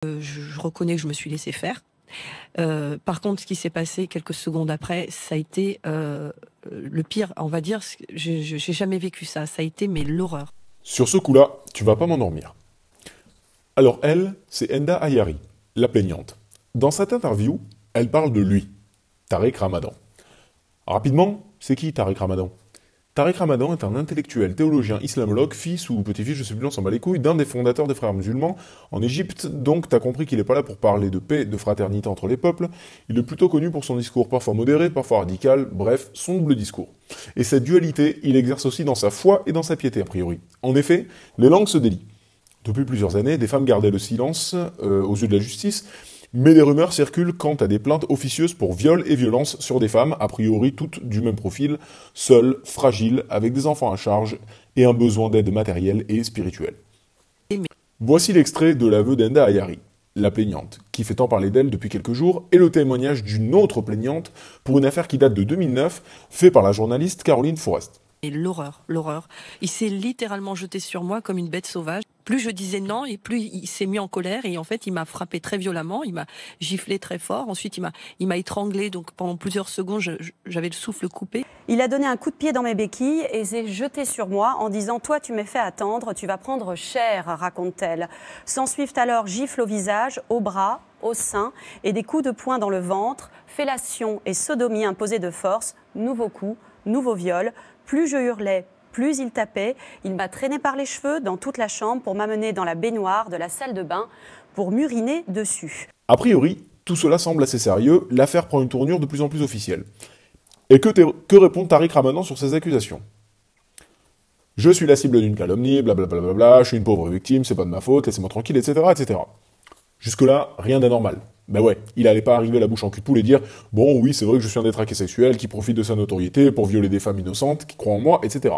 Je reconnais que je me suis laissé faire. Par contre, ce qui s'est passé quelques secondes après, ça a été le pire, on va dire. J'ai jamais vécu ça. Ça a été mais l'horreur. Sur ce coup-là, tu vas pas m'endormir. Alors elle, c'est Enda Ayari, la plaignante. Dans cette interview, elle parle de lui, Tariq Ramadan. Rapidement, c'est qui Tariq Ramadan? Tariq Ramadan est un intellectuel théologien islamologue, fils ou petit-fils, je sais plus, on s'en bat les couilles, d'un des fondateurs des frères musulmans en Égypte, donc t'as compris qu'il est pas là pour parler de paix, de fraternité entre les peuples, il est plutôt connu pour son discours parfois modéré, parfois radical, bref, son double discours. Et cette dualité, il exerce aussi dans sa foi et dans sa piété a priori. En effet, les langues se délient. Depuis plusieurs années, des femmes gardaient le silence aux yeux de la justice, mais des rumeurs circulent quant à des plaintes officieuses pour viol et violence sur des femmes, a priori toutes du même profil, seules, fragiles, avec des enfants à charge et un besoin d'aide matérielle et spirituelle. Voici l'extrait de l'aveu d'Enda Ayari, la plaignante, qui fait tant parler d'elle depuis quelques jours, et le témoignage d'une autre plaignante pour une affaire qui date de 2009, fait par la journaliste Caroline Forest. Et l'horreur, l'horreur. Il s'est littéralement jeté sur moi comme une bête sauvage. Plus je disais non, et plus il s'est mis en colère. Et en fait, il m'a frappé très violemment. Il m'a giflé très fort. Ensuite, il m'a étranglé. Donc pendant plusieurs secondes, j'avais le souffle coupé. Il a donné un coup de pied dans mes béquilles et s'est jeté sur moi en disant « Toi, tu m'es fait attendre, tu vas prendre cher », raconte-t-elle. S'ensuivent alors gifles au visage, au bras, au sein et des coups de poing dans le ventre, fellation et sodomie imposée de force, nouveau coup, nouveau viol. Plus je hurlais, plus il tapait. Il m'a traîné par les cheveux dans toute la chambre pour m'amener dans la baignoire de la salle de bain pour m'uriner dessus. A priori, tout cela semble assez sérieux, l'affaire prend une tournure de plus en plus officielle. Et que répond Tariq Ramadan sur ces accusations? Je suis la cible d'une calomnie, blablabla, je suis une pauvre victime, c'est pas de ma faute, laissez-moi tranquille, etc., etc. Jusque-là, rien d'anormal. Ben ouais, il allait pas arriver la bouche en cul de poule et dire « Bon, oui, c'est vrai que je suis un détraqué sexuel qui profite de sa notoriété pour violer des femmes innocentes, qui croient en moi, etc. »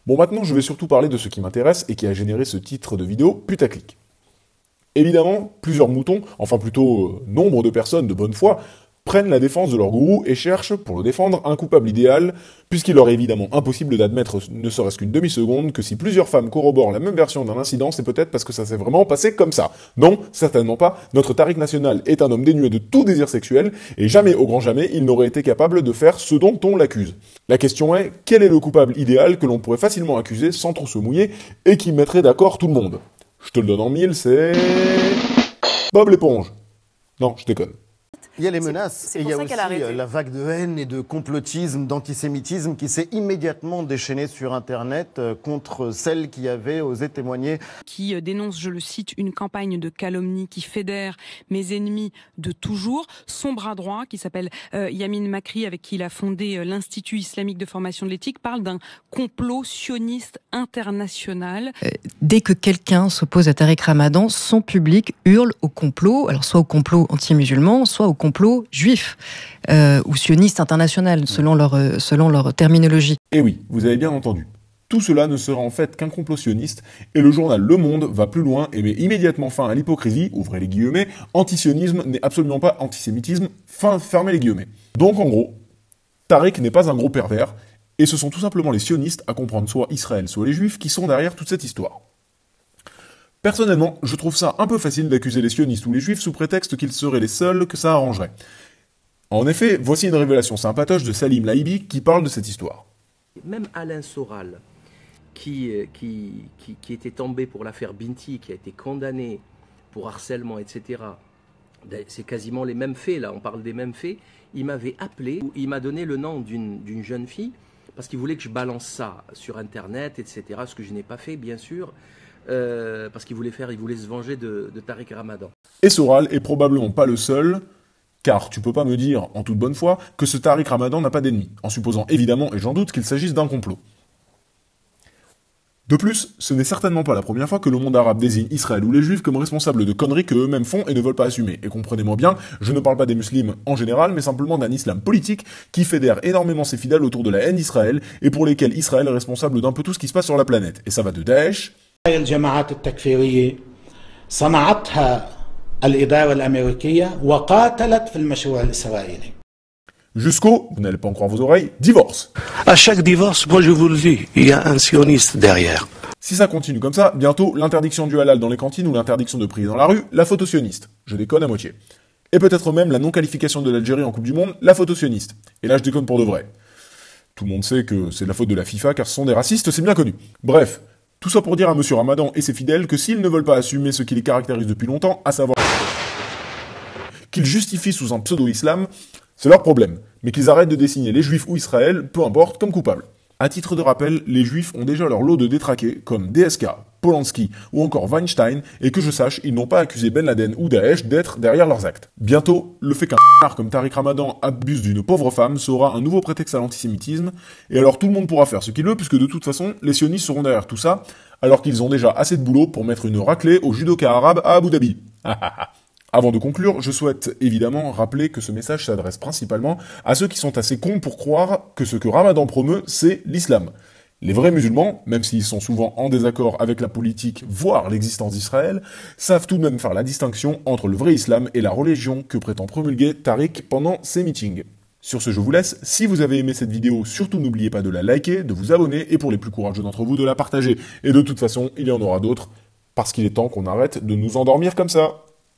Bon, maintenant, je vais surtout parler de ce qui m'intéresse et qui a généré ce titre de vidéo putaclic. Évidemment, plusieurs moutons, enfin plutôt nombre de personnes de bonne foi, prennent la défense de leur gourou et cherchent, pour le défendre, un coupable idéal, puisqu'il leur est évidemment impossible d'admettre, ne serait-ce qu'une demi-seconde, que si plusieurs femmes corroborent la même version d'un incident, c'est peut-être parce que ça s'est vraiment passé comme ça. Non, certainement pas, notre Tariq national est un homme dénué de tout désir sexuel, et jamais, au grand jamais, il n'aurait été capable de faire ce dont on l'accuse. La question est, quel est le coupable idéal que l'on pourrait facilement accuser sans trop se mouiller, et qui mettrait d'accord tout le monde? Je te le donne en mille, c'est... Bob l'éponge. Non, je déconne. Il y a les menaces et il y a aussi la vague de haine et de complotisme, d'antisémitisme qui s'est immédiatement déchaînée sur Internet contre celle qui avait osé témoigner. Qui dénonce, je le cite, une campagne de calomnie qui fédère mes ennemis de toujours. Son bras droit, qui s'appelle Yamin Makri, avec qui il a fondé l'Institut islamique de formation de l'éthique, parle d'un complot sioniste international. Dès que quelqu'un s'oppose à Tariq Ramadan, son public hurle au complot, alors soit au complot anti-musulman, soit au complot juif ou sioniste international, selon leur terminologie. Et oui, vous avez bien entendu. Tout cela ne sera en fait qu'un complot sioniste, et le journal Le Monde va plus loin et met immédiatement fin à l'hypocrisie, ouvrez les guillemets, antisionisme n'est absolument pas antisémitisme, fermez les guillemets. Donc en gros, Tariq n'est pas un gros pervers, et ce sont tout simplement les sionistes, à comprendre soit Israël, soit les juifs, qui sont derrière toute cette histoire. Personnellement, je trouve ça un peu facile d'accuser les sionistes ou les juifs sous prétexte qu'ils seraient les seuls que ça arrangerait. En effet, voici une révélation sympatoche de Salim Laibi qui parle de cette histoire. Même Alain Soral, qui était tombé pour l'affaire Binti, qui a été condamné pour harcèlement, etc., c'est quasiment les mêmes faits, là, on parle des mêmes faits, il m'avait appelé, il m'a donné le nom d'une jeune fille, parce qu'il voulait que je balance ça sur Internet, etc., ce que je n'ai pas fait, bien sûr, parce qu'il voulait se venger de Tariq Ramadan. Et Soral est probablement pas le seul, car tu peux pas me dire, en toute bonne foi, que ce Tariq Ramadan n'a pas d'ennemis, en supposant évidemment, et j'en doute, qu'il s'agisse d'un complot. De plus, ce n'est certainement pas la première fois que le monde arabe désigne Israël ou les juifs comme responsables de conneries que eux-mêmes font et ne veulent pas assumer. Et comprenez-moi bien, je ne parle pas des musulmans en général, mais simplement d'un islam politique qui fédère énormément ses fidèles autour de la haine d'Israël et pour lesquels Israël est responsable d'un peu tout ce qui se passe sur la planète. Et ça va de Daesh... الجماعات التكفيرية صنعتها الإدارة الأمريكية وقاتلت في المشروع الإسرائيلي. Jusqu'au, vous n'allez pas en croire vos oreilles, divorce. À chaque divorce, moi je vous le dis, il y a un sioniste derrière. Si ça continue comme ça, bientôt l'interdiction du halal dans les cantines ou l'interdiction de prier dans la rue, la photo sioniste. Je déconne à moitié. Et peut-être même la non-qualification de l'Algérie en Coupe du Monde, la photo sioniste. Et là je déconne pour de vrai. Tout le monde sait que c'est de la faute de la FIFA car ce sont des racistes, c'est bien connu. Bref, tout ça pour dire à Monsieur Ramadan et ses fidèles que s'ils ne veulent pas assumer ce qui les caractérise depuis longtemps, à savoir qu'ils justifient sous un pseudo-islam, c'est leur problème, mais qu'ils arrêtent de désigner les juifs ou Israël, peu importe, comme coupables. À titre de rappel, les juifs ont déjà leur lot de détraqués, comme DSK, Polanski ou encore Weinstein, et que je sache, ils n'ont pas accusé Ben Laden ou Daesh d'être derrière leurs actes. Bientôt, le fait qu'un comme Tariq Ramadan abuse d'une pauvre femme sera un nouveau prétexte à l'antisémitisme, et alors tout le monde pourra faire ce qu'il veut, puisque de toute façon, les sionistes seront derrière tout ça, alors qu'ils ont déjà assez de boulot pour mettre une raclée aux judokas arabes à Abu Dhabi. Avant de conclure, je souhaite évidemment rappeler que ce message s'adresse principalement à ceux qui sont assez cons pour croire que ce que Ramadan promeut, c'est l'islam. Les vrais musulmans, même s'ils sont souvent en désaccord avec la politique, voire l'existence d'Israël, savent tout de même faire la distinction entre le vrai islam et la religion que prétend promulguer Tariq pendant ses meetings. Sur ce, je vous laisse. Si vous avez aimé cette vidéo, surtout n'oubliez pas de la liker, de vous abonner et pour les plus courageux d'entre vous, de la partager. Et de toute façon, il y en aura d'autres, parce qu'il est temps qu'on arrête de nous endormir comme ça.